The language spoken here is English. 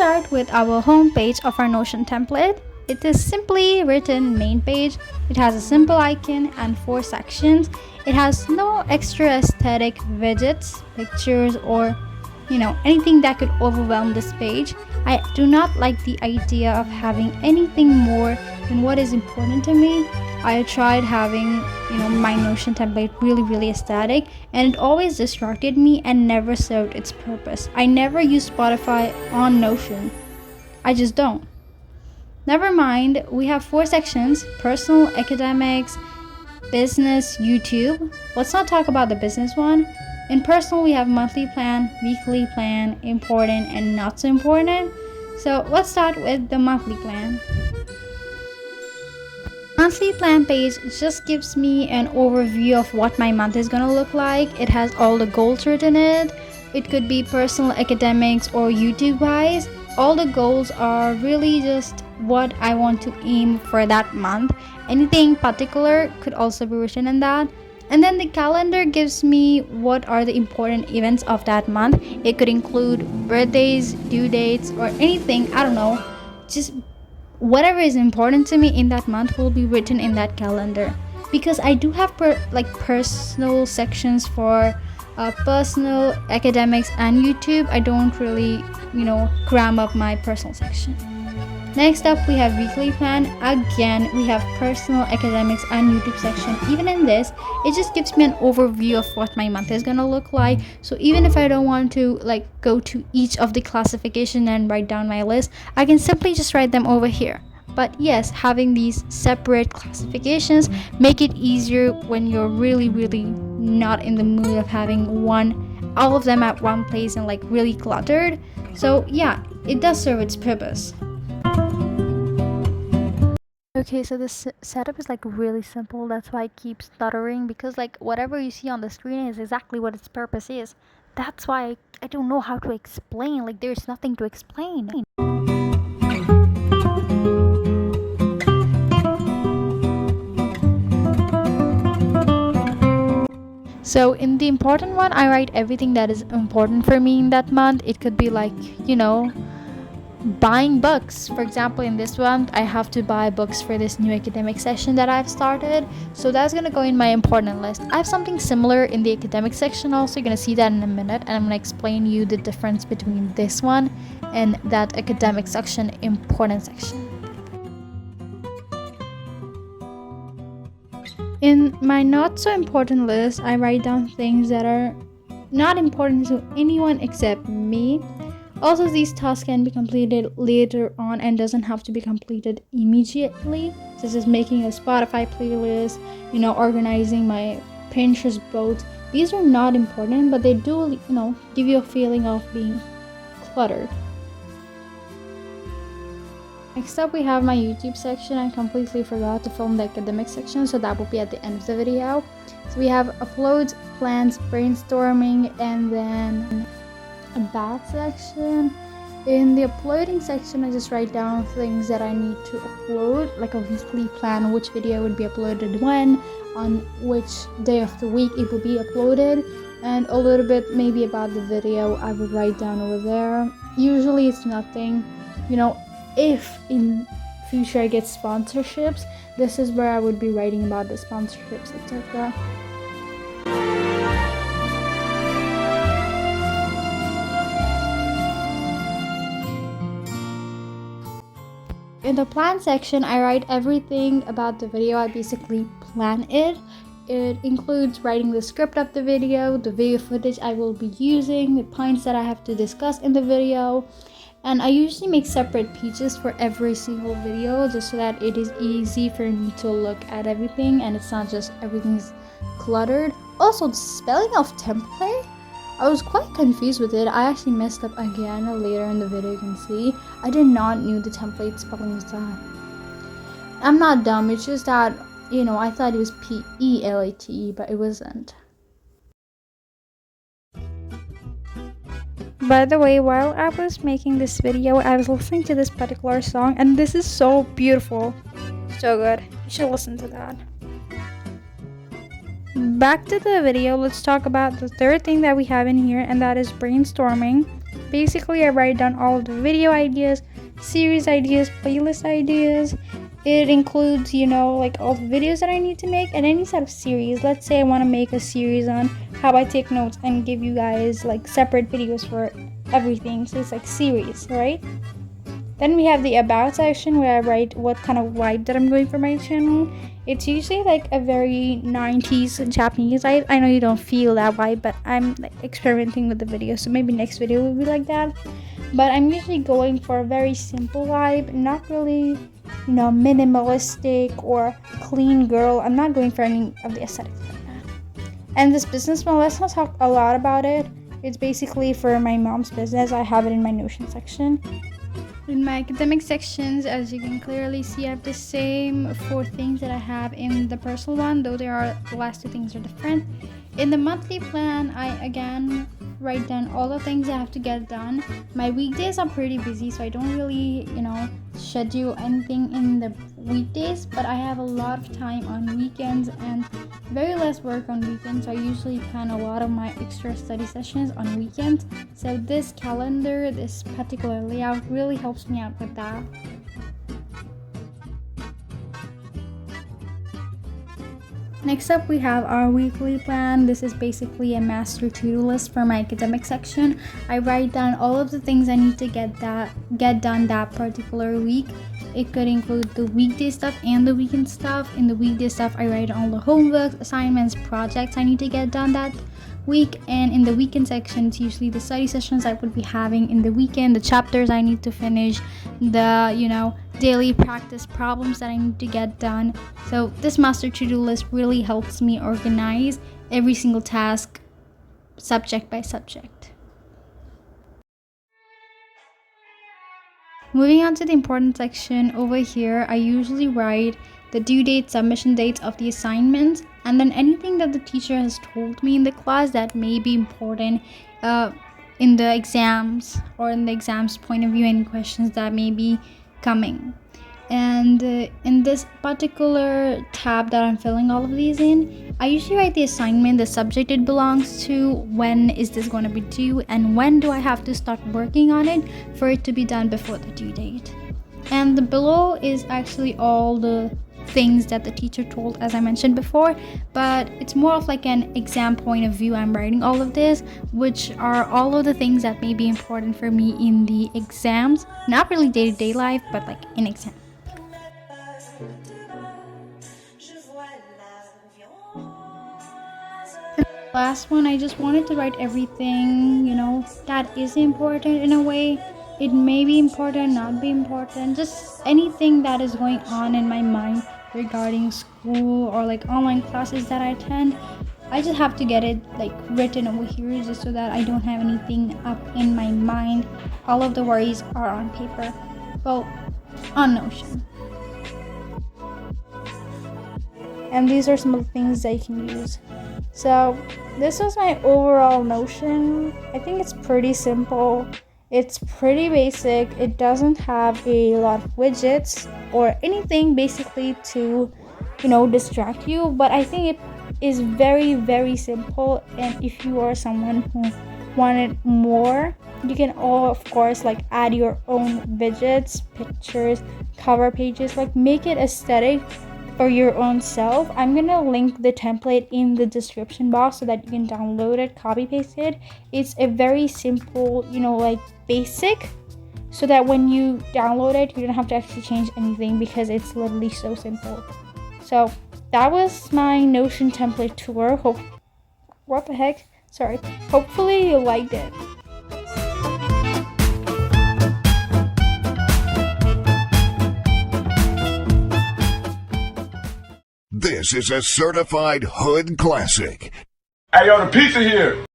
start with our home page of our Notion template. It is simply written main page. It has a simple icon and 4 sections. It has no extra aesthetic widgets, pictures, or anything that could overwhelm this page. I do not like the idea of having anything more than what is important to me. I tried having my Notion template really aesthetic, and it always distracted me and never served its purpose. I never use Spotify on Notion. I just don't. Never mind, we have 4 sections: personal, academics, business, YouTube. Let's not talk about the business one. In personal, we have monthly plan, weekly plan, important and not so important. So let's start with the monthly plan. Monthly plan page just gives me an overview of what my month is gonna look like. It has all the goals written in it. It could be personal, academics, or YouTube wise. All the goals are really just what I want to aim for that month. Anything particular could also be written in that. And then the calendar gives me what are the important events of that month. It could include birthdays, due dates, or anything, I don't know. Just whatever is important to me in that month will be written in that calendar. Because I do have personal sections for personal, academics, and YouTube. I don't really, cram up my personal section. Next up, we have weekly plan. Again, we have personal, academics, and YouTube section. Even in this, it just gives me an overview of what my month is gonna look like. So even if I don't want to go to each of the classification and write down my list, I can simply just write them over here. But yes, having these separate classifications make it easier when you're really not in the mood of having all of them at one place and really cluttered. So yeah, it does serve its purpose. Okay, so this setup is really simple. That's why I keep stuttering, because whatever you see on the screen is exactly what its purpose is. That's why I don't know how to explain. There's nothing to explain. So in the important one, I write everything that is important for me in that month. It could be buying books. For example, in this one, I have to buy books for this new academic session that I've started. So that's gonna go in my important list. I have something similar in the academic section also. You're gonna see that in a minute, and I'm gonna explain you the difference between this one and that academic section important section. In my not so important list, I write down things that are not important to anyone except me. Also, these tasks can be completed later on and doesn't have to be completed immediately, such as making a Spotify playlist, organizing my Pinterest board. These are not important, but they do, give you a feeling of being cluttered. Next up, we have my YouTube section. I completely forgot to film the academic section, so that will be at the end of the video. So we have uploads, plans, brainstorming, and then a bad section. In the uploading section, I just write down things that I need to upload, like a weekly plan, which video would be uploaded when, on which day of the week it will be uploaded, and a little bit maybe about the video I would write down over there. Usually it's nothing. If in future I get sponsorships, this is where I would be writing about the sponsorships, etc. In the plan section, I write everything about the video. I basically plan it. It includes writing the script of the video footage I will be using, the points that I have to discuss in the video. And I usually make separate pages for every single video, just so that it is easy for me to look at everything and it's not just everything's cluttered. Also, the spelling of template, I was quite confused with it. I actually messed up again later in the video. You can see I did not knew the template spelling was that. I'm not dumb, it's just that I thought it was P-E-L-A-T-E, but it wasn't. By the way, while I was making this video, I was listening to this particular song, and this is so beautiful, so good. You should listen to that. Back to the video, let's talk about the third thing that we have in here, and that is brainstorming. basically I write down all of the video ideas, series ideas, playlist ideas. It includes, like all the videos that I need to make and any sort of series. Let's say I want to make a series on how I take notes and give you guys like separate videos for everything. So it's like series, right? Then we have the about section where I write what kind of vibe that I'm going for my channel. It's usually like a very 90s Japanese. I know you don't feel that vibe, but I'm like experimenting with the video, so maybe next video will be like that. But I'm usually going for a very simple vibe, not really, minimalistic or clean girl. I'm not going for any of the aesthetics like that. And this business one, let's not talk a lot about it. It's basically for my mom's business. I have it in my Notion section. In my academic sections, as you can clearly see, I have the same 4 things that I have in the personal one, though the last 2 things are different. In the monthly plan, I again write down all the things I have to get done. My weekdays are pretty busy, so I don't really, schedule anything in the weekdays, but I have a lot of time on weekends and very less work on weekends, so I usually plan a lot of my extra study sessions on weekends. So this calendar, this particular layout really helps me out with that. Next up, we have our weekly plan. This is basically a master to-do list for my academic section. I write down all of the things I need to get done that particular week. It could include the weekday stuff and the weekend stuff. In the weekday stuff, I write all the homework, assignments, projects I need to get done that week. And in the weekend section, it's usually the study sessions I would be having in the weekend, the chapters I need to finish, the daily practice problems that I need to get done. So this master to-do list really helps me organize every single task subject by subject. Moving on to the important section, over here I usually write the due date, submission dates of the assignments, and then anything that the teacher has told me in the class that may be important in the exams, or in the exams point of view, any questions that may be coming. And in this particular tab that I'm filling all of these in, I usually write the assignment, the subject it belongs to, when is this going to be due, and when do I have to start working on it for it to be done before the due date. And the below is actually all the things that the teacher told, as I mentioned before, but it's more of like an exam point of view. I'm writing all of this, which are all of the things that may be important for me in the exams, not really day-to-day life, but like in exam. Last one, I just wanted to write everything, that is important in a way. It may be important, not be important, just anything that is going on in my mind regarding school or like online classes that I attend. I just have to get it like written over here just so that I don't have anything up in my mind. All of the worries are on paper, well, on Notion. And these are some of the things that you can use. So this was my overall Notion. I think it's pretty simple. It's pretty basic. It doesn't have a lot of widgets or anything basically to, distract you. But I think it is very, very simple. And if you are someone who wanted more, you can of course like add your own widgets, pictures, cover pages, like make it aesthetic for your own self. I'm gonna link the template in the description box so that you can download it, copy paste it. It's a very simple, basic, so that when you download it, you don't have to actually change anything because it's literally so simple. So that was my Notion template tour. Hopefully you liked it. This is a certified hood classic. Hey, yo, the pizza here.